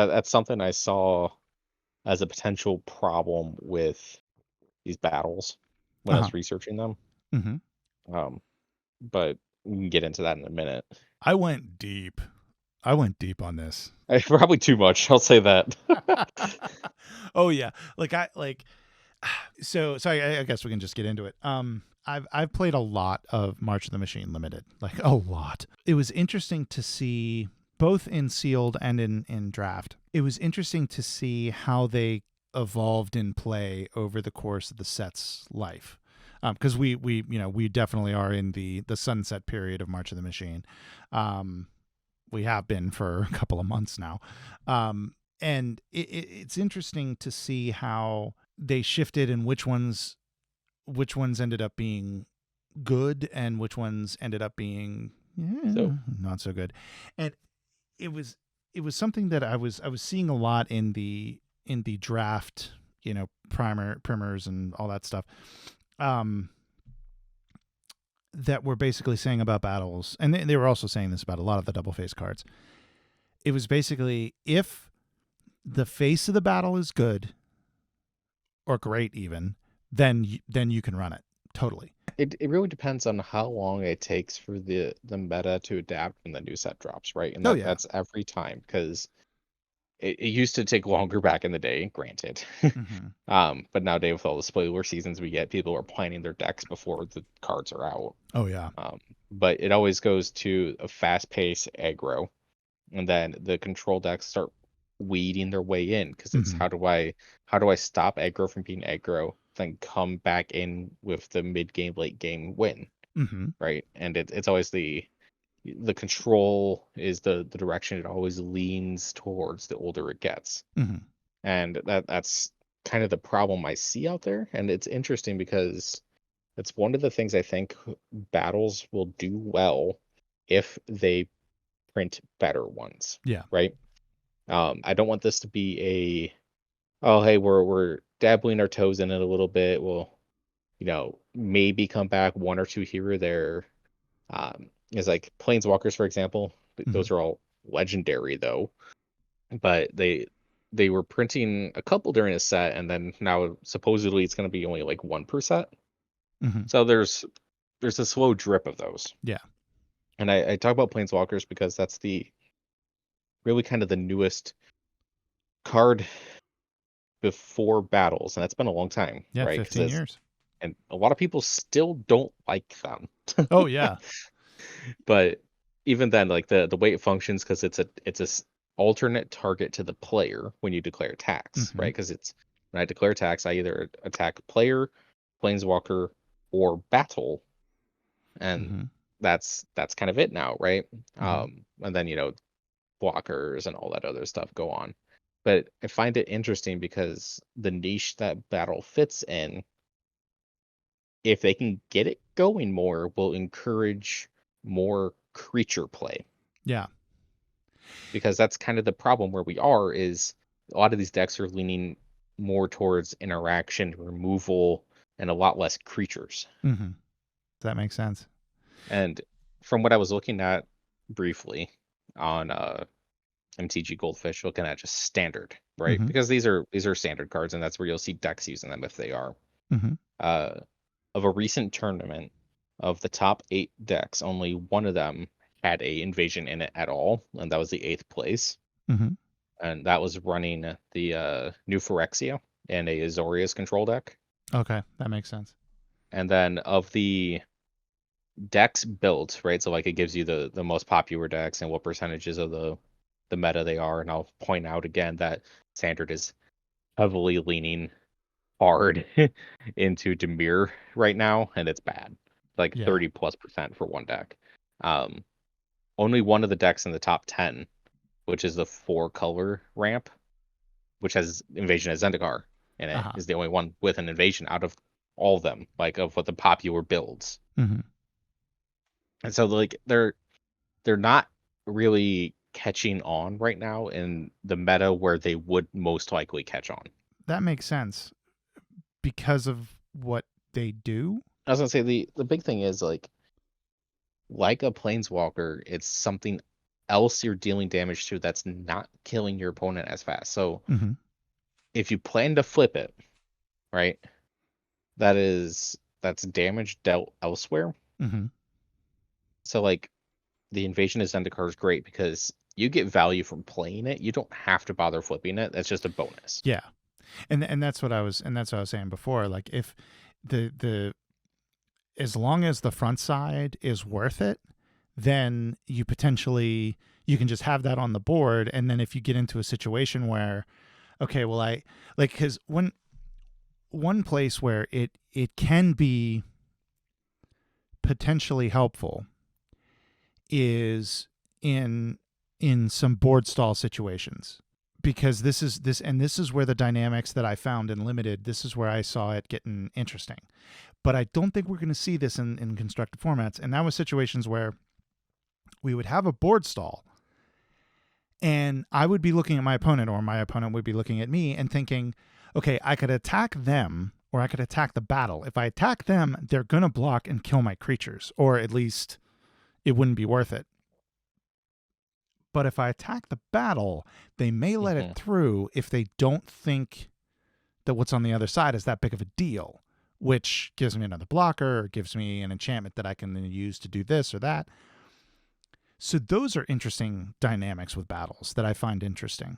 that's something I saw as a potential problem with these battles when I Uh-huh. was researching them. Hmm. Um, but we can get into that in a minute. I went deep. I went deep on this. Probably too much. I'll say that. Oh yeah. Like I like so I guess we can just get into it. I've played a lot of March of the Machine Limited. Like a lot. It was interesting to see both in sealed and in draft. It was interesting to see how they evolved in play over the course of the set's life. Because we definitely are in the sunset period of March of the Machine. Um, we have been for a couple of months now. And it's interesting to see how they shifted and which ones ended up being good and which ones ended up being So not so good. And it was it was something that I was seeing a lot in the draft, primers and all that stuff. Um, that were basically saying about battles, and they were also saying this about a lot of the double face cards. It was basically if the face of the battle is good or great, even then you can run it totally. it really depends on how long it takes for the meta to adapt when the new set drops, right? And Oh yeah. that's every time because it used to take longer back in the day, granted. Mm-hmm. But nowadays with all the spoiler seasons we get, people are planning their decks before the cards are out. Oh yeah. Um, but it always goes to a fast-paced aggro, and then the control decks start weeding their way in because it's Mm-hmm. how do I stop aggro from being aggro, then come back in with the mid game, late game win, Mm-hmm. right? And it's always the control is the direction it always leans towards the older it gets. Mm-hmm. And that's kind of the problem I see out there. And it's interesting because it's one of the things I think battles will do well if they print better ones, Yeah. right? I don't want this to be oh hey, we're dabbling our toes in it a little bit. We'll, maybe come back one or two here or there. Is like Planeswalkers, for example. Mm-hmm. Those are all legendary though, but they were printing a couple during a set, and then now supposedly it's going to be only like one per set. Mm-hmm. So there's a slow drip of those. Yeah. And I talk about Planeswalkers because that's the really kind of the newest card before battles, and that's been a long time, Yeah. right? Because 15 it's years. and a lot of people still don't like them. Oh yeah. But even then, like the way it functions, because it's a alternate target to the player when you declare attacks, Mm-hmm. right? Because it's when I declare attacks, I either attack player, planeswalker, or battle, and Mm-hmm. that's kind of it now, right? Mm-hmm. And then blockers and all that other stuff go on. But I find it interesting because the niche that battle fits in, if they can get it going more, will encourage more creature play. Yeah. Because that's kind of the problem where we are is a lot of these decks are leaning more towards interaction, removal, and a lot less creatures. Mm-hmm. That makes sense. And from what I was looking at briefly on MTG Goldfish, looking at just standard, right? Mm-hmm. Because these are standard cards, and that's where you'll see decks using them if they are. Mm-hmm. Uh, of a recent tournament, of the top 8 decks, only one of them had a invasion in it at all, and that was the 8th place. Mm-hmm. And that was running the new Phyrexia and a Azorius control deck. Okay, that makes sense. And then of the decks built, right? So like it gives you the most popular decks and what percentages of the meta they are. And I'll point out again that standard is heavily leaning hard into Demir right now, and it's bad. Like Yeah. 30+% for one deck. Um, Only one of the decks in the top 10, which is the 4-color ramp, which has Invasion of Zendikar in it, Uh-huh. is the only one with an invasion out of all of them, like of what the popular builds. Mm-hmm. And so like they're not really catching on right now in the meta where they would most likely catch on. That makes sense because of what they do. I was gonna say the big thing is like a planeswalker, it's something else you're dealing damage to that's not killing your opponent as fast. So Mm-hmm. if you plan to flip it, right, that's damage dealt elsewhere. Mm-hmm. So like the Invasion of Zendikar is great because you get value from playing it. You don't have to bother flipping it. That's just a bonus. Yeah. And that's what I was saying before. Like if the as long as the front side is worth it, then you can just have that on the board. And then if you get into a situation where, okay, well, I like, because one place where it can be potentially helpful is in some board stall situations, because this is where the dynamics that I found in limited, this is where I saw it getting interesting. But I don't think we're going to see this in constructed formats. And that was situations where we would have a board stall and I would be looking at my opponent, or my opponent would be looking at me and thinking, okay, I could attack them or I could attack the battle. If I attack them, they're going to block and kill my creatures, or at least it wouldn't be worth it. But if I attack the battle, they may let it through if they don't think that what's on the other side is that big of a deal, which gives me another blocker or gives me an enchantment that I can then use to do this or that. So those are interesting dynamics with battles that I find interesting.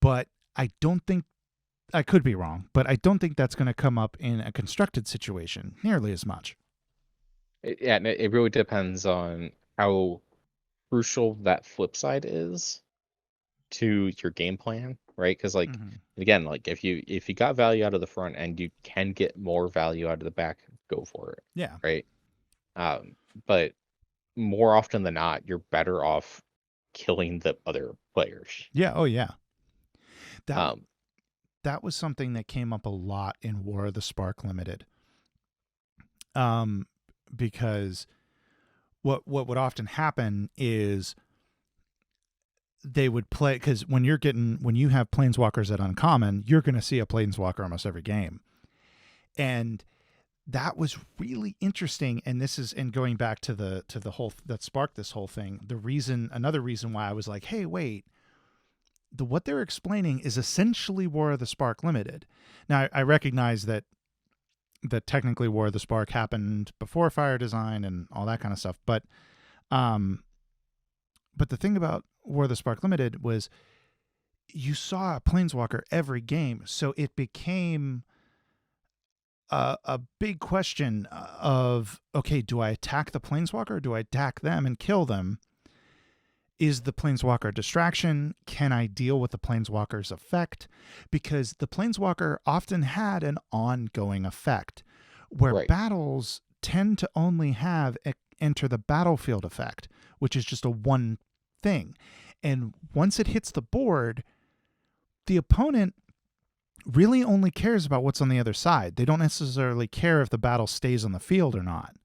But I don't think, I could be wrong, but I don't think that's going to come up in a constructed situation nearly as much. Yeah, and it really depends on how crucial that flip side is to your game plan, right? Because like again, like if you got value out of the front and you can get more value out of the back, go for it. Yeah. Right. But more often than not, you're better off killing the other players. Yeah. Oh yeah. That That was something that came up a lot in War of the Spark Limited. Because what would often happen is they would play, because when you have planeswalkers at uncommon, you're going to see a planeswalker almost every game. And that was really interesting. And going back to the whole that sparked this whole thing. Another reason why I was like, hey, wait, what they're explaining is essentially War of the Spark Limited. Now I recognize that technically War of the Spark happened before Fire Design and all that kind of stuff. But the thing about War of the Spark Limited was you saw a planeswalker every game. So it became a big question of, okay, do I attack the planeswalker or do I attack them and kill them? Is the planeswalker a distraction? Can I deal with the planeswalker's effect? Because the planeswalker often had an ongoing effect, where battles tend to only have enter the battlefield effect, which is just a one thing. And once it hits the board, the opponent really only cares about what's on the other side. They don't necessarily care if the battle stays on the field or not.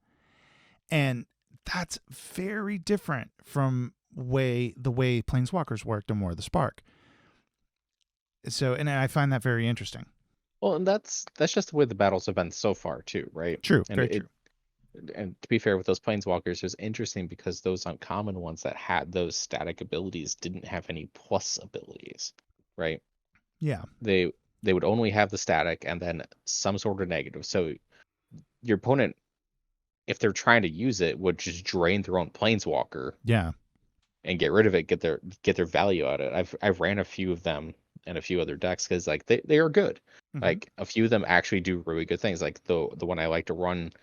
And that's very different from the way planeswalkers worked in War of the Spark. So, and I find that very interesting. Well, and that's just the way the battles have been so far too, right? True, And very true. And to be fair with those planeswalkers, it was interesting because those uncommon ones that had those static abilities didn't have any plus abilities, right? Yeah. They would only have the static and then some sort of negative. So your opponent, if they're trying to use it, would just drain their own planeswalker. Yeah. And get rid of it, get their value out of it. I've ran a few of them and a few other decks because like they are good. Like a few of them actually do really good things. Like the one I like to run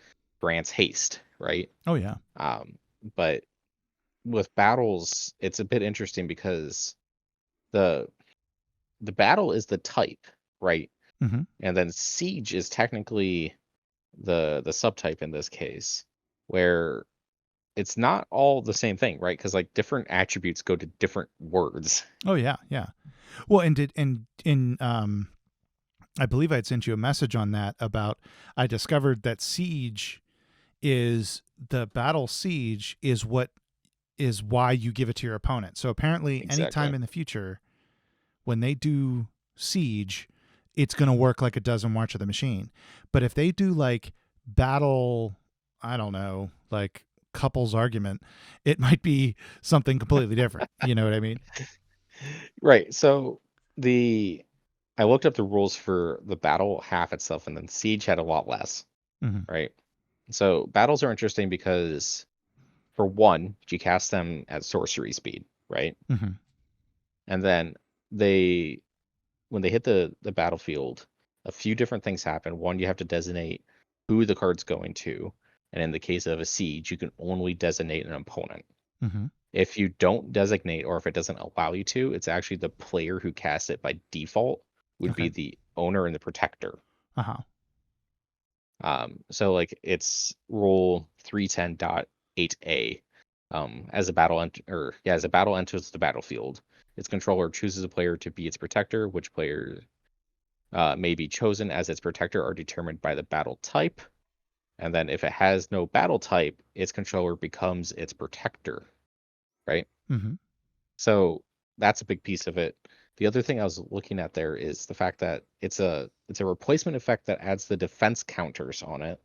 grants haste, right? Oh yeah. But with battles, it's a bit interesting because the battle is the type, right? And then siege is technically the subtype in this case, where it's not all the same thing, right? Because like different attributes go to different words. Oh yeah, yeah. Well, I believe I'd sent you a message on that about, I discovered that siege is the battle siege is why you give it to your opponent. So apparently anytime in the future when they do siege, it's going to work like it does in March of the Machine. But if they do like battle, I don't know, like couple's argument, it might be something completely different. You know what I mean? Right. So I looked up the rules for the battle half itself, and then siege had a lot less. Mm-hmm. Right. So battles are interesting because, for one, you cast them at sorcery speed, right? Mm-hmm. And then they when they hit the battlefield, a few different things happen. One, you have to designate who the card's going to, and in the case of a siege, you can only designate an opponent. Mm-hmm. If you don't designate, or if it doesn't allow you to, it's actually the player who casts it by default would Okay. be the owner and the protector. Uh-huh. So like it's rule 310.8a. As a battle as a battle enters the battlefield, its controller chooses a player to be its protector. Which player may be chosen as its protector are determined by the battle type. And then if it has no battle type, its controller becomes its protector, right? Mm-hmm. So that's a big piece of it. The other thing I was looking at there is the fact that it's a replacement effect that adds the defense counters on it.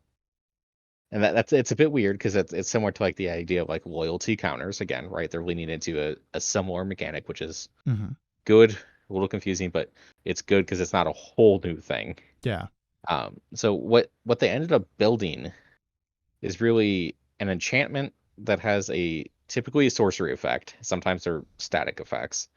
And that's it's a bit weird because it's similar to like the idea of like loyalty counters again, right? They're leaning into a similar mechanic, which is Mm-hmm. good, a little confusing, but it's good because it's not a whole new thing. Yeah. So what they ended up building is really an enchantment that has typically a sorcery effect. Sometimes they're static effects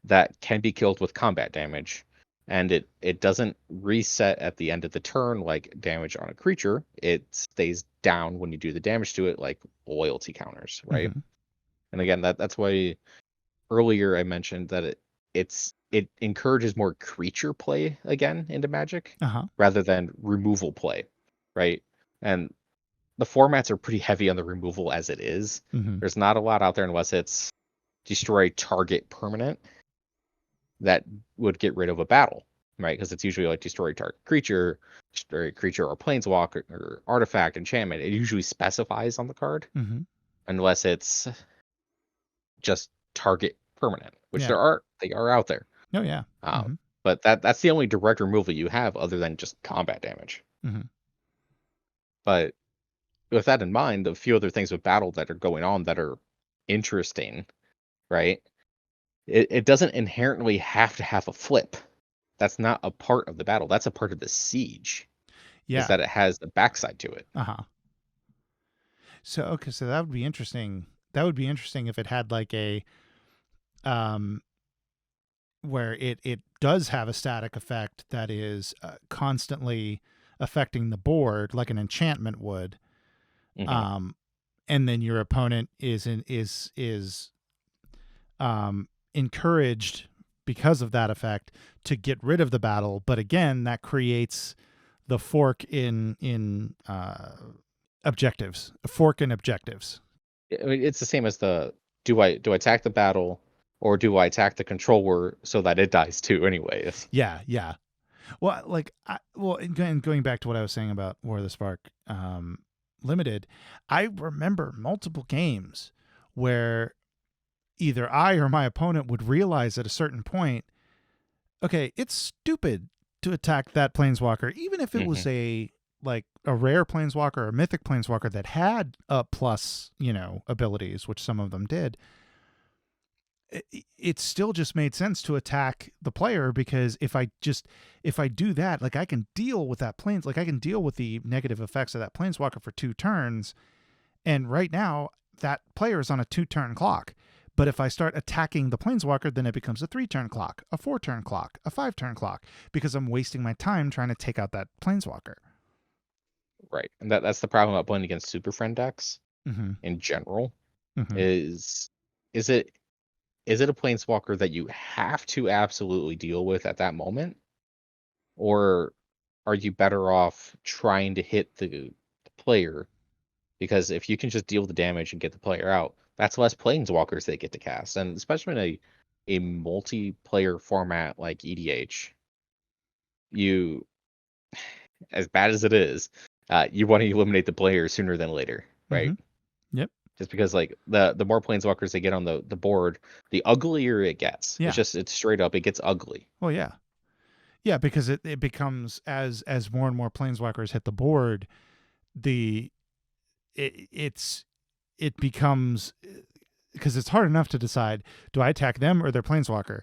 that can be killed with combat damage, and it doesn't reset at the end of the turn like damage on a creature. It stays down when you do the damage to it, like loyalty counters, right? Mm-hmm. And again, that's why earlier I mentioned that it encourages more creature play again into Magic Uh-huh. rather than removal play, right? And the formats are pretty heavy on the removal as it is. Mm-hmm. There's not a lot out there unless it's destroy target permanent that would get rid of a battle, right? Because it's usually like destroy target creature, destroy creature or planeswalker or artifact, enchantment. It usually specifies on the card Mm-hmm. unless it's just target permanent, which Yeah. they are out there. Oh yeah. Mm-hmm. But that's the only direct removal you have other than just combat damage. Mm-hmm. But with that in mind, a few other things with battle that are going on that are interesting, right? It doesn't inherently have to have a flip. That's not a part of the battle. That's a part of the siege. Is Yeah. that it has the backside to it. Uh-huh. So okay, so that would be interesting. That would be interesting if it had like a um where it does have a static effect that is constantly affecting the board like an enchantment would. Hmm. Um and then your opponent is encouraged because of that effect to get rid of the battle, but again that creates the fork in objectives, a fork in objectives. I mean, it's the same as the do I attack the battle or do I attack the controller so that it dies too? Anyways. Yeah, yeah. Well, like, and going back to what I was saying about War of the Spark Limited, I remember multiple games where either I or my opponent would realize at a certain point, okay, it's stupid to attack that planeswalker, even if it was Hmm. a rare planeswalker or a mythic planeswalker that had plus, abilities, which some of them did. It still just made sense to attack the player because if I do that, like I can deal with that I can deal with the negative effects of that planeswalker for 2 turns. And right now that player is on a 2-turn clock. But if I start attacking the planeswalker, then it becomes a 3-turn clock, a 4-turn clock, a 5-turn clock, because I'm wasting my time trying to take out that planeswalker. Right. And that's the problem about playing against Super Friend decks Mm-hmm. in general. Mm-hmm. Is it a planeswalker that you have to absolutely deal with at that moment? Or are you better off trying to hit the player? Because if you can just deal the damage and get the player out, that's less planeswalkers they get to cast. And especially in a multiplayer format like EDH, you, as bad as it is, you want to eliminate the player sooner than later, Mm-hmm. right? Yep. Just because like the more planeswalkers they get on the board, the uglier it gets. Yeah. It's straight up, it gets ugly. Well, yeah. Yeah, because it becomes as more and more planeswalkers hit the board, the it's it becomes, because it's hard enough to decide, do I attack them or their planeswalker?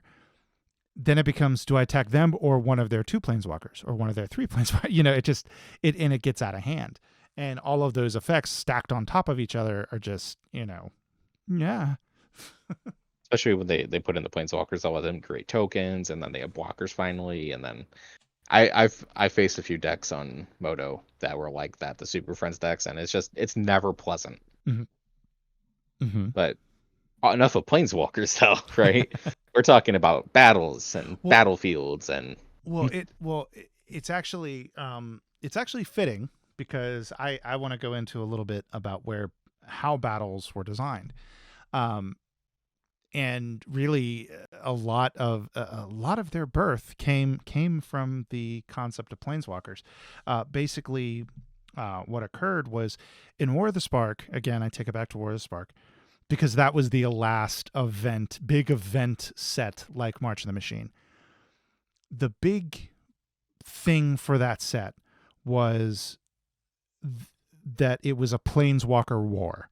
Then it becomes, do I attack them or one of their 2 planeswalkers or one of their 3 planeswalkers? It gets out of hand. And all of those effects stacked on top of each other are just, yeah. Especially when they put in the planeswalkers, I'll let them create tokens, and then they have blockers finally, and then I faced a few decks on Moto that were like that, the Super Friends decks, and it's never pleasant. Mm-hmm. But enough of planeswalkers though, right? We're talking about battles and battlefields and it's actually fitting, because I want to go into a little bit about how battles were designed. And really a lot of their birth came from the concept of planeswalkers. Basically, what occurred was in War of the Spark. Again, I take it back to War of the Spark, because that was the last big event set like March of the Machine. The big thing for that set was that it was a planeswalker war.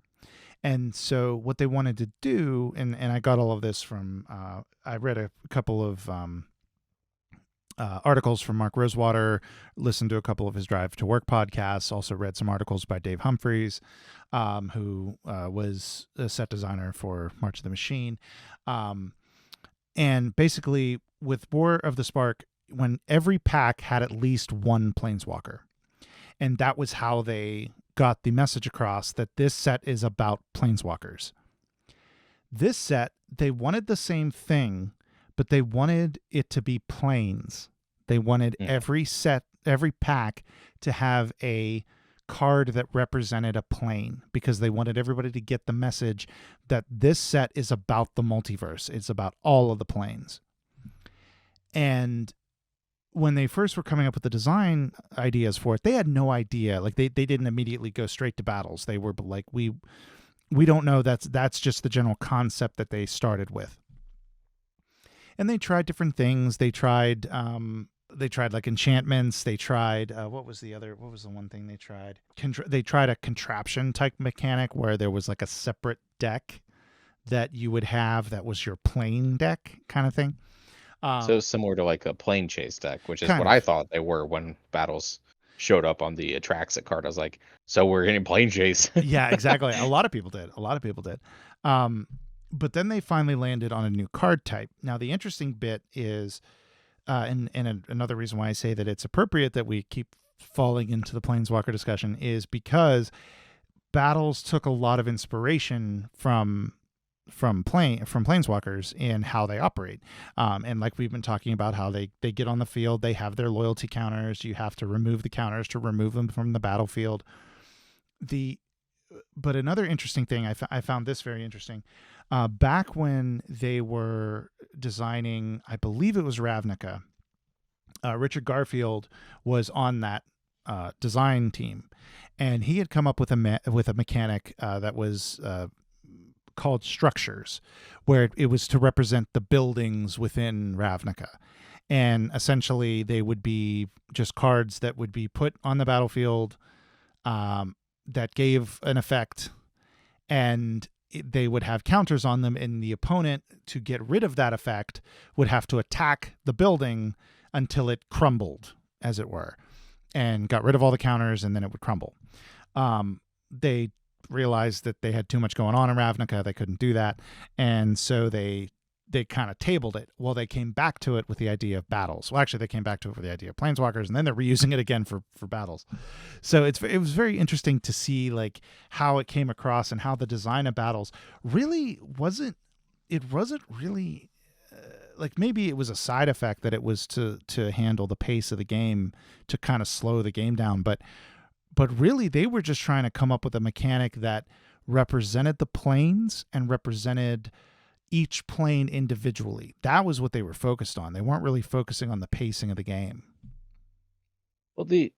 And so what they wanted to do, and I got all of this from, I read a couple of articles from Mark Rosewater, listened to a couple of his Drive to Work podcasts, also read some articles by Dave Humphreys, who was a set designer for March of the Machine. And basically with War of the Spark, when every pack had at least 1 planeswalker. And that was how they got the message across that this set is about planeswalkers. This set, they wanted the same thing, but they wanted it to be planes. They wanted every pack to have a card that represented a plane, because they wanted everybody to get the message that this set is about the multiverse. It's about all of the planes. And when they first were coming up with the design ideas for it, they had no idea. Like they didn't immediately go straight to battles. They were like, we don't know. That's just the general concept that they started with. And they tried different things. They tried like enchantments. They tried, what was the one thing they tried? They tried a contraption type mechanic where there was like a separate deck that you would have that was your plane deck kind of thing. So similar to like a plane chase deck, which is what I thought they were when battles showed up on the Atraxa card. I was like, so we're getting plane chase. Yeah, exactly. A lot of people did. But then they finally landed on a new card type. Now, the interesting bit is, and another reason why I say that it's appropriate that we keep falling into the Planeswalker discussion is because battles took a lot of inspiration from planeswalkers in how they operate, and like we've been talking about, how they get on the field, they have their loyalty counters. You have to remove the counters to remove them from the battlefield. But another interesting thing, I found this very interesting. Back when they were designing, I believe it was Ravnica, Richard Garfield was on that design team, and he had come up with a mechanic that was called structures, where it was to represent the buildings within Ravnica. And essentially they would be just cards that would be put on the battlefield that gave an effect, and they would have counters on them, and the opponent, to get rid of that effect, would have to attack the building until it crumbled, as it were, and got rid of all the counters, and then it would crumble. They realized that they had too much going on in Ravnica. They couldn't do that. And so they kind of tabled it. Well, they came back to it with the idea of battles. Well, actually, they came back to it with the idea of planeswalkers, and then they're reusing it again for battles. So it was very interesting to see like how it came across and how the design of battles really wasn't really like, maybe it was a side effect that it was to handle the pace of the game, to kind of slow the game down. But really, they were just trying to come up with a mechanic that represented the planes and represented each plane individually. That was what they were focused on. They weren't really focusing on the pacing of the game. Well, the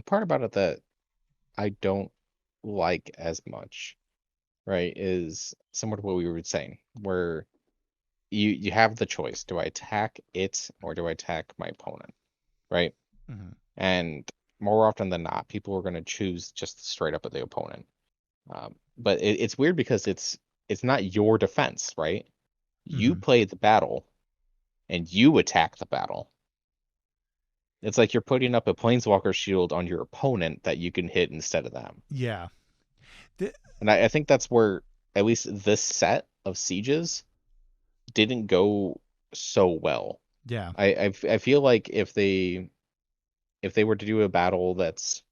part about it that I don't like as much, right, is similar to what we were saying, where you have the choice: do I attack it or do I attack my opponent, right? Mm-hmm. And more often than not, people are going to choose just straight up at the opponent. But it's weird because it's not your defense, right? You Hmm. play the battle and you attack the battle. It's like you're putting up a planeswalker shield on your opponent that you can hit instead of them. Yeah. The, And I think that's where at least this set of sieges didn't go so well. yeah. I feel like if they were to do a battle that's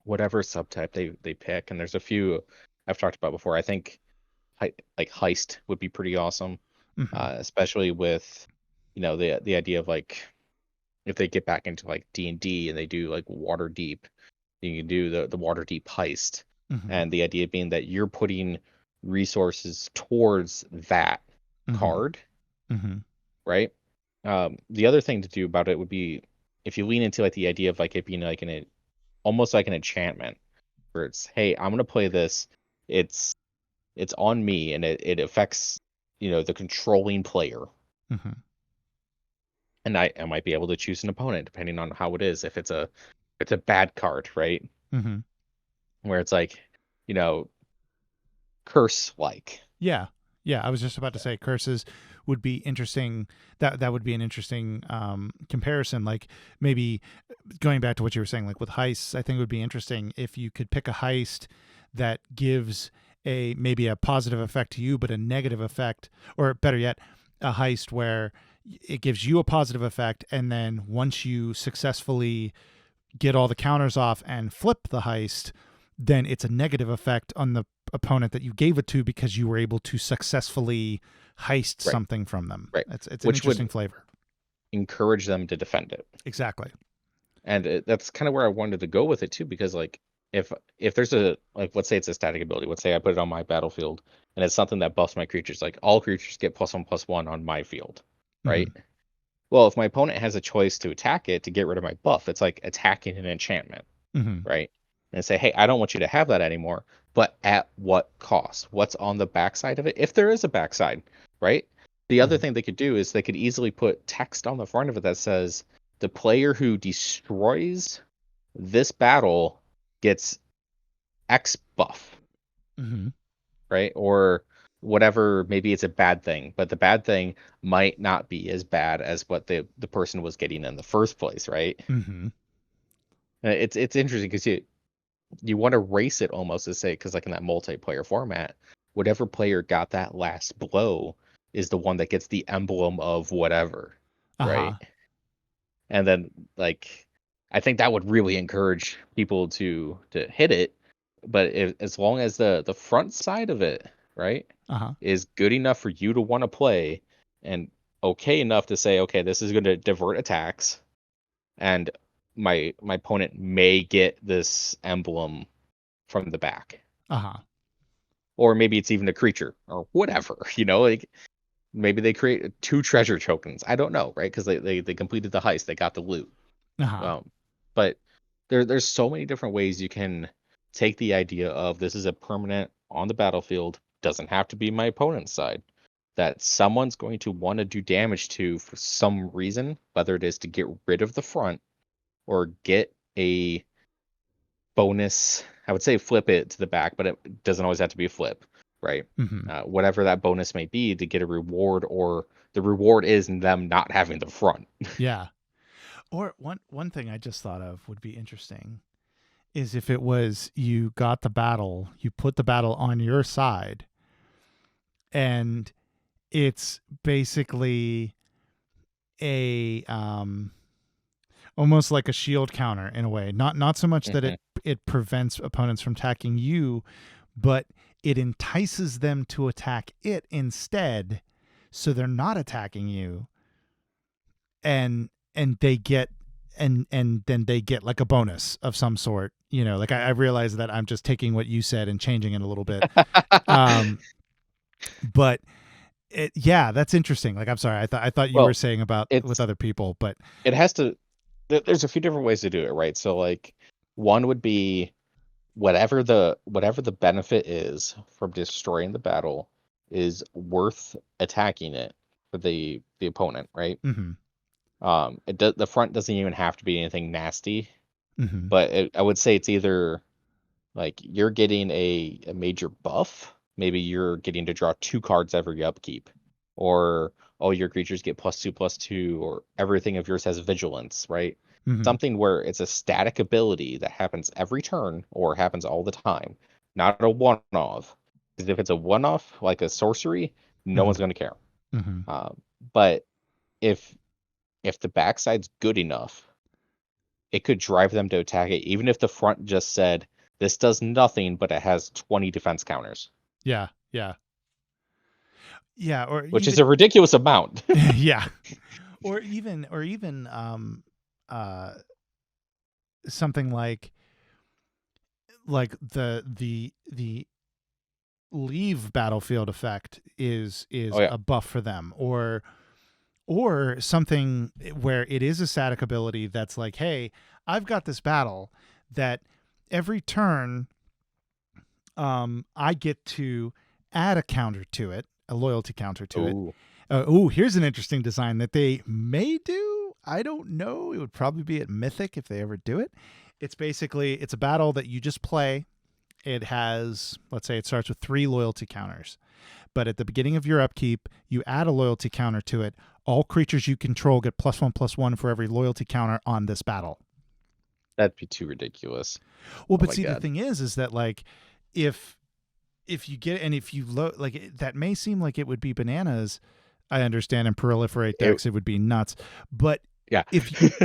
whatever subtype they pick, and there's a few I've talked about before. I think like heist would be pretty awesome, Hmm. especially with the idea of like if they get back into like D&D and they do like water deep, you can do the water deep heist, Hmm. and the idea being that you're putting resources towards that Hmm. card, Hmm. right? The other thing to do about it would be if you lean into like the idea of like it being like almost like an enchantment where it's, hey, I'm gonna play this. It's it's on me and it affects, the controlling player. Hmm. And I might be able to choose an opponent depending on how it is. If it's a bad card, right? Hmm. Where it's like, you know, curse like. Yeah. Yeah. I was just about to say curses would be interesting. That would be an interesting comparison. Like maybe going back to what you were saying, like with heists, I think it would be interesting if you could pick a heist that gives a maybe a positive effect to you, but a negative effect, or better yet, a heist where it gives you a positive effect, and then once you successfully get all the counters off and flip the heist, then it's a negative effect on the opponent that you gave it to because you were able to successfully heist Right, something from them. right. It's an Which interesting would flavor. encourage them to defend it. Exactly. And that's kind of where I wanted to go with it too, because like if there's a like let's say it's a static ability, let's say I put it on my battlefield and it's something that buffs my creatures, like all creatures get +1/+1 on my field, Mm-hmm. right? Well, if my opponent has a choice to attack it to get rid of my buff, it's like attacking an enchantment, Mm-hmm. right? And say, hey, I don't want you to have that anymore, but at what cost? What's on the backside of it? If there is a backside, right? The other Mm-hmm. thing they could do is they could easily put text on the front of it that says the player who destroys this battle gets X buff, Mm-hmm. right? Or whatever, maybe it's a bad thing, but the bad thing might not be as bad as what the person was getting in the first place, right? Mm-hmm. It's interesting because you want to race it almost to say, because like in that multiplayer format, whatever player got that last blow is the one that gets the emblem of whatever, right? Uh-huh. And then like I think that would really encourage people to hit it, but as long as the front side of it, right, Uh-huh. is good enough for you to want to play and okay enough to say, okay, this is going to divert attacks and my opponent may get this emblem from the back. Uh-huh. Or maybe it's even a creature or whatever, like maybe they create two treasure tokens. I don't know, right? Because they completed the heist, they got the loot. Uh-huh. But there's so many different ways you can take the idea of this is a permanent on the battlefield, doesn't have to be my opponent's side, that someone's going to want to do damage to for some reason, whether it is to get rid of the front or get a bonus. I would say flip it to the back, but it doesn't always have to be a flip, right? Mm-hmm. Whatever that bonus may be to get a reward, or the reward is them not having the front. Yeah. Or one thing I just thought of would be interesting is if it was you got the battle, you put the battle on your side, and it's basically a almost like a shield counter in a way. Not so much that Mhm. it prevents opponents from attacking you, but it entices them to attack it instead, so they're not attacking you, and they get and then they get like a bonus of some sort. Like I realize that I'm just taking what you said and changing it a little bit. Um, but yeah, that's interesting. Like I'm sorry, I thought you were Well, saying about with it's other people, but it has to. There's a few different ways to do it, right? So like, one would be whatever the benefit is from destroying the battle is worth attacking it for the opponent, right? mm-hmm, The front doesn't even have to be anything nasty, mm-hmm, but I would say it's either like you're getting a major buff. Maybe you're getting to draw 2 cards every upkeep, or all your creatures get +2/+2, or everything of yours has vigilance, right? Hmm. Something where it's a static ability that happens every turn or happens all the time, not a one-off. Because if it's a one-off, like a sorcery, no Hmm. one's going to care. Hmm. But if the backside's good enough, it could drive them to attack it, even if the front just said, this does nothing, but it has 20 defense counters, Yeah. Yeah. Yeah. Or which is even a ridiculous amount. yeah. Or even uh something like the leave battlefield effect Oh is yeah. a buff for them, or something where it is a static ability that's like, hey, I've got this battle that every turn I get to add a counter to it, a loyalty counter to it. Oh, Here's an interesting design that they may do. I don't know. It would probably be at Mythic if they ever do it. It's a battle that you just play. It has, let's say it starts with 3 loyalty counters. But at the beginning of your upkeep, you add a loyalty counter to it. All creatures you control get +1/+1 for every loyalty counter on this battle. that'd be too ridiculous. Well, Oh but my see, the god. thing is that like, if you get and if you that may seem like it would be bananas. I understand in proliferate It, decks it would be nuts, but yeah.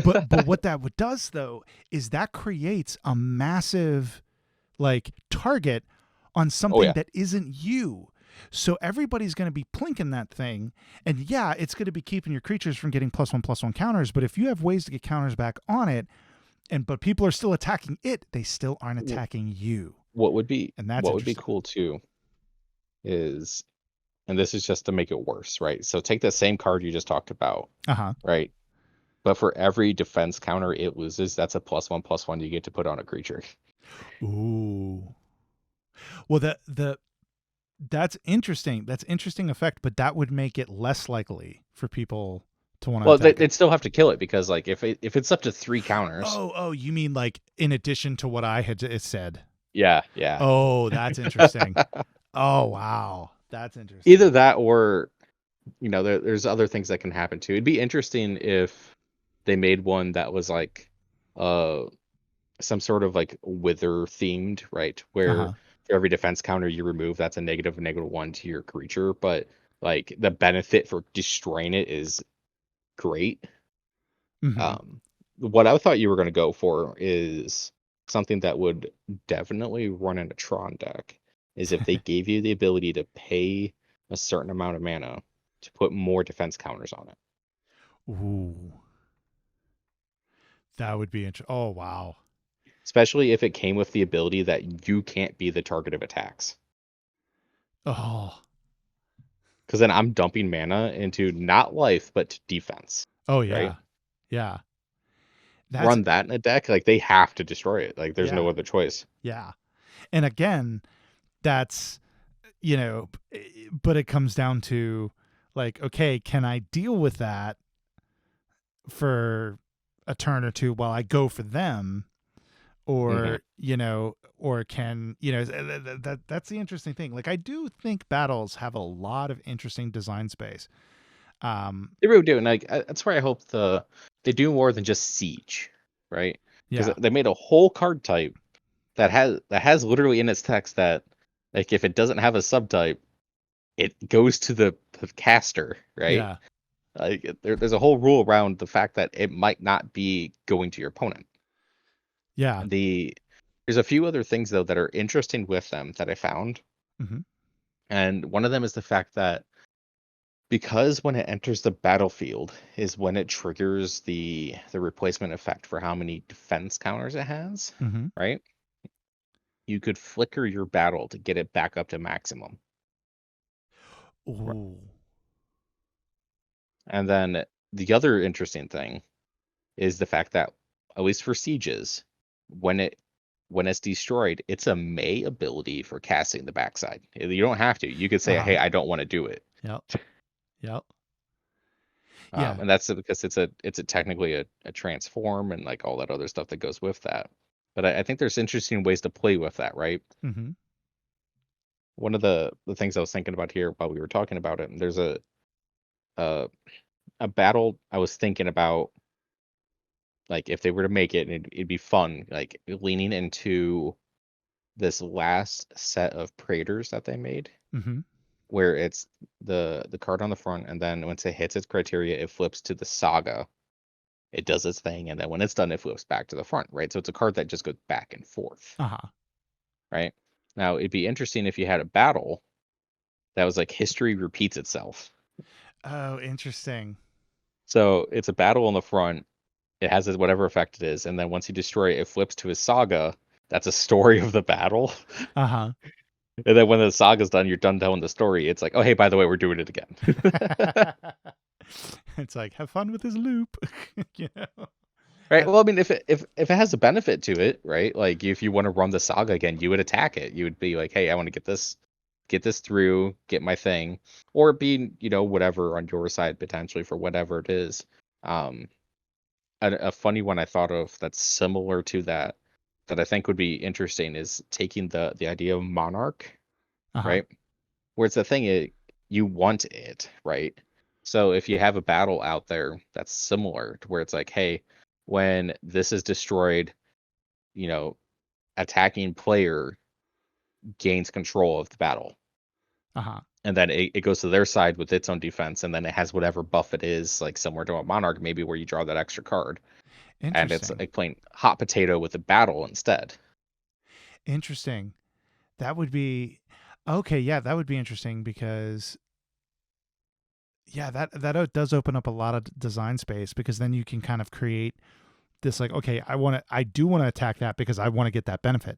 but what that would does though is that creates a massive like target on Oh something yeah. that isn't you. So everybody's going to be plinking that thing, and yeah, it's going to be keeping your creatures from getting +1/+1 counters. But if you have ways to get counters back on it, but people are still attacking it, they still aren't attacking you, What would be and that's interesting. cool too is, and this is just to make it worse, right? So take the same card you just talked about, Uh huh. right? But for every defense counter it loses, that's a +1/+1 you get to put on a creature. Ooh. Well, the that's interesting. That's interesting effect, but that would make it less likely for people to want to Well, attack it. they'd still have to kill it because, like, if it's up to 3 counters, Oh, you mean like in addition to what I had said? yeah, yeah. Oh, that's interesting. Oh, wow. That's Either interesting. that or, there's other things that can happen too. It'd be interesting if they made one that was like, uh, some sort of like wither themed, right? Where Uh-huh. for every defense counter you remove, that's a -1 to your creature, but like the benefit for destroying it is great. Mhm. Um, what I thought you were going to go for is something that would definitely run in a Tron deck, is if they gave you the ability to pay a certain amount of mana to put more defense counters on it. Ooh. That would be interesting. Oh, wow. Especially if it came with the ability that you can't be the target of attacks. Oh. Because then I'm dumping mana into not life, but to defense, Oh right? yeah. Yeah. That's Run that in a deck, like they have to destroy it. Like there's no yeah. other choice. Yeah. And again, that's but it comes down to like, okay, can I deal with that for a turn or two while I go for them? Hmm. Or or can that's the interesting thing. Like, I do think battles have a lot of interesting design space. They really do, and like that's where I hope they do more than just siege, right? Because Yeah. they made a whole card type that has literally in its text that, like, if it doesn't have a subtype, it goes to the caster, right? Yeah. Like there's a whole rule around the fact that it might not be going to your opponent. Yeah. There's a few other things though that are interesting with them that I found, Hmm. and one of them is the fact that because when it enters the battlefield is when it triggers the replacement effect for how many defense counters it has, Hmm. right? You could flicker your battle to get it back up to maximum. Right. Ooh. And then the other interesting thing is the fact that, at least for sieges, when it's destroyed, it's a May ability for casting the backside. You don't have to. You could say, Uh-huh. "Hey, I don't want to do it," Yep. Yep. Yeah. and that's because it's a technically a transform and like all that other stuff that goes with that. But I think there's interesting ways to play with that, right? Mm-hmm. One of the things I was thinking about here while we were talking about it, and there's a a battle I was thinking about, like if they were to make it, it'd be fun, like leaning into this last set of Praetors that they made, Mm-hmm. where it's the card on the front, and then once it hits its criteria, it flips to the Saga. It does its thing, and then when it's done, it flips back to the front, right? So it's a card that just goes back and forth, Uh-huh. right? Now it'd be interesting if you had a battle that was like history repeats itself. Oh, interesting. So it's a battle on the front. It has whatever effect it is, and then once you destroy it, it flips to his Saga. That's a story of the battle. Uh-huh. And then when the saga's done, you're done telling the story. It's like, oh hey, by the way, we're doing it again. It's like, have fun with this loop. you know? Right. Have, Well, I mean, if it has a benefit to it, right? Like if you want to run the saga again, you would attack it. You would be like, hey, I want to get this through, get my thing, or be, whatever on your side potentially for whatever it is. Um, a funny one I thought of that's similar to that that I think would be interesting is taking the idea of monarch, uh-huh. right? Where it's the thing you want it, right? So if you have a battle out there that's similar to where it's like, hey, when this is destroyed, you know, attacking player gains control of the battle. Uh-huh. And then it goes to their side with its own defense, and then it has whatever buff it is, like similar to a monarch, maybe where you draw that extra card. And it's Interesting. like playing hot potato with a battle instead. Interesting. That would be okay, yeah, that would be interesting because yeah, that does open up a lot of design space because then you can kind of create this like, okay, I do want to attack that because I want to get that benefit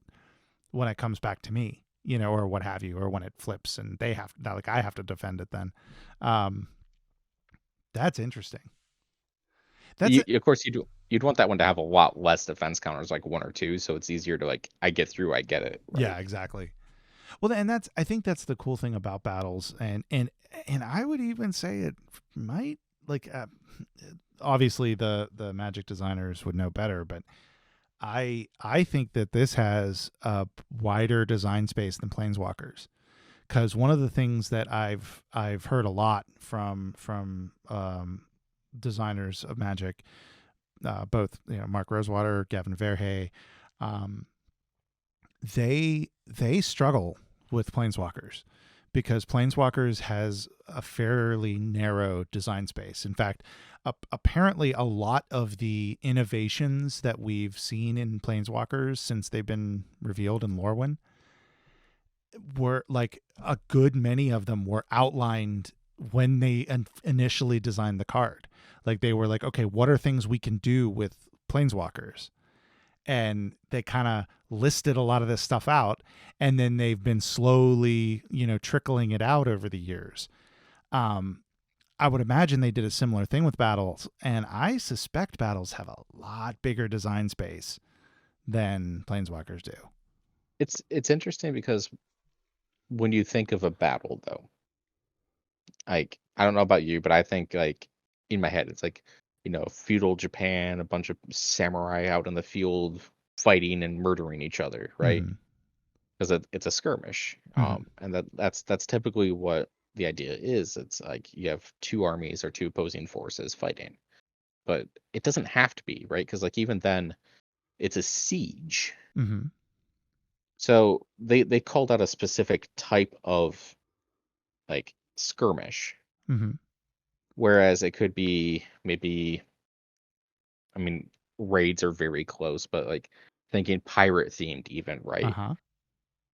when it comes back to me, or what have you, or when it flips and they have that, like I have to defend it then. Um, that's interesting. That's it. Of course, you'd want that one to have a lot less defense counters, like one or two, so it's easier to like I get through, I get it, Yeah, right? exactly. Well, and I think that's the cool thing about battles, and I would even say it might like obviously the Magic designers would know better, but I think that this has a wider design space than Planeswalkers because one of the things that I've heard a lot from designers of Magic, both Mark Rosewater, Gavin Verhey, um, they struggle with Planeswalkers because Planeswalkers has a fairly narrow design space. In fact, apparently a lot of the innovations that we've seen in Planeswalkers since they've been revealed in Lorwyn were like a good many of them were outlined when they initially designed the card. Like they were like, okay, what are things we can do with Planeswalkers? And they kind of listed a lot of this stuff out, and then they've been slowly trickling it out over the years. um I would imagine they did a similar thing with battles, and I suspect battles have a lot bigger design space than planeswalkers do. It's interesting because when you think of a battle, though, like I don't know about you, but I think like in my head, it's like feudal Japan, a bunch of samurai out in the field fighting and murdering each other, right? Mm-hmm. Because it's a skirmish, Mm-hmm. and that's typically what the idea is. It's like you have two armies or two opposing forces fighting, but it doesn't have to be, right? Because like even then, it's a siege. Mm-hmm. So they called out a specific type of like skirmish, Mm-hmm. whereas it could be maybe, I mean, raids are very close, but like thinking pirate themed even, right? Uh-huh.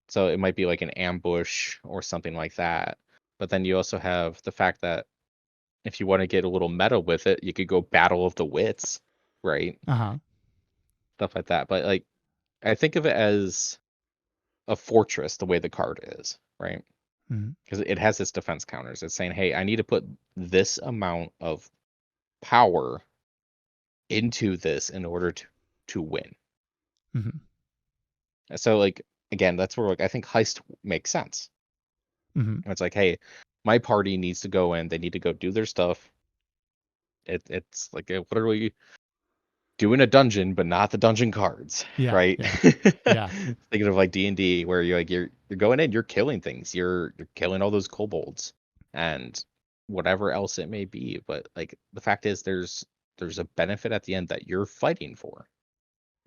So it might be like an ambush or something like that. But then you also have the fact that if you want to get a little meta with it, you could go Battle of the Wits, right? Uh-huh. Stuff like that. But like I think of it as a fortress the way the card is, right? Mm-hmm. Because it has its defense counters. It's saying, hey, I need to put this amount of power into this in order to win. Mm-hmm. So like again, that's where like I think heist makes sense. Mm-hmm. It's like, hey, my party needs to go in, they need to go do their stuff. It's like what are we doing a dungeon, but not the dungeon cards, Yeah, right? yeah, yeah. Thinking of like D&D, where you're going in, you're killing things, you're killing all those kobolds and whatever else it may be. But like the fact is, there's a benefit at the end that you're fighting for,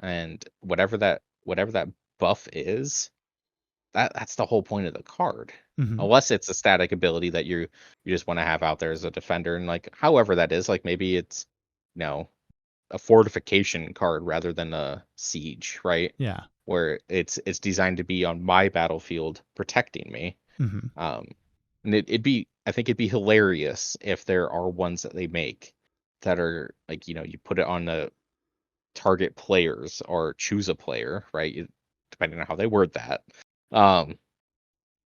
and whatever that buff is, that's the whole point of the card. Hmm. Unless it's a static ability that you just want to have out there as a defender, and like however that is, like maybe it's you know a fortification card rather than a siege, right? Yeah. Where it's designed to be on my battlefield protecting me. Hmm. Um, and I think it'd be hilarious if there are ones that they make that are like, you put it on the target players or choose a player, right? Depending on how they word that. Um,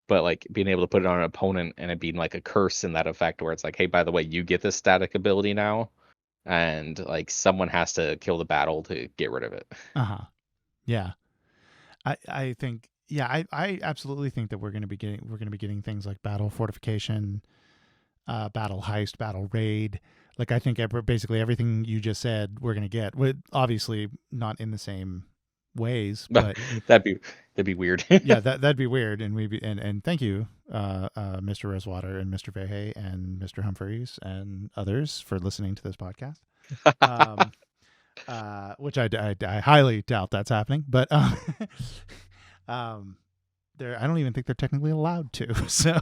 but like being able to put it on an opponent and it being like a curse in that effect where it's like, hey, by the way, you get this static ability now, and like someone has to kill the battle to get rid of it. Uh-huh. Yeah. I think yeah, I absolutely think that we're gonna be getting things like battle fortification, battle heist, battle raid. Like I think basically everything you just said we're gonna get. Obviously not in the same ways, But but that'd be weird. yeah, that'd be weird. And and thank you, Mr. Rosewater and Mr. Vehe and Mr. Humphreys and others for listening to this podcast. Um, which I highly doubt that's happening, but um, I don't even think they're technically allowed to. So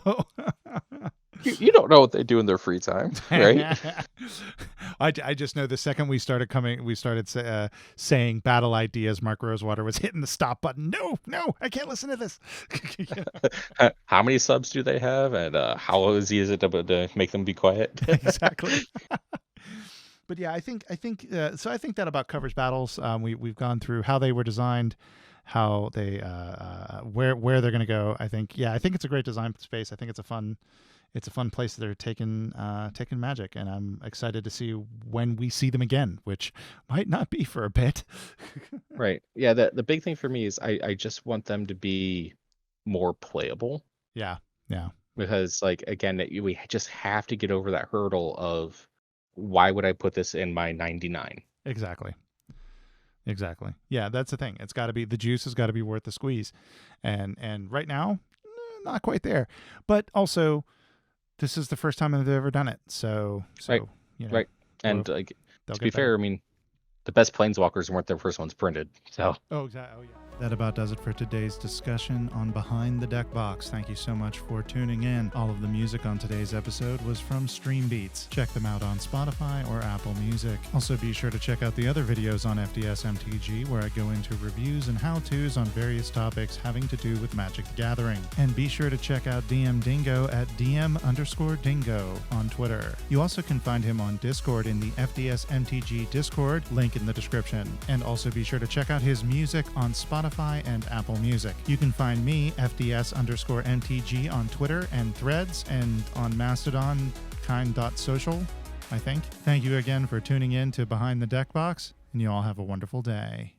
You don't know what they do in their free time, right? I just know the second we started saying battle ideas, Mark Rosewater was hitting the stop button. No, I can't listen to this. How many subs do they have, and how easy is it to make them be quiet? Exactly. But yeah, I think so. I think that about covers battles. We've gone through how they were designed, how they where they're going to go. I think it's a great design space. I think it's a fun place that they're taking Magic, and I'm excited to see when we see them again, which might not be for a bit. Right. Yeah. The big thing for me is I just want them to be more playable, Yeah. because like again we just have to get over that hurdle of why would I put this in my 99? Exactly. Yeah, that's the thing. It's got to be, the juice has got to be worth the squeeze, and right now, not quite there. But also, this is the first time they've ever done it, so Right. Right. And like to be fair, I mean, the best planeswalkers weren't the first ones printed. So Oh, exactly. Oh, yeah. That about does it for today's discussion on Behind the Deck Box. Thank you so much for tuning in. All of the music on today's episode was from Stream Beats. Check them out on Spotify or Apple Music. Also, be sure to check out the other videos on FDS MTG, where I go into reviews and how-tos on various topics having to do with Magic the Gathering. And be sure to check out DMDingo at DM_dingo on Twitter. You also can find him on Discord in the FDS MTG Discord, link in the description. And also be sure to check out his music on Spotify and Apple Music. You can find me, FDS_MTG, on Twitter and Threads, and on Mastodon, kind.social, I think. Thank you again for tuning in to Behind the Deck Box, and you all have a wonderful day.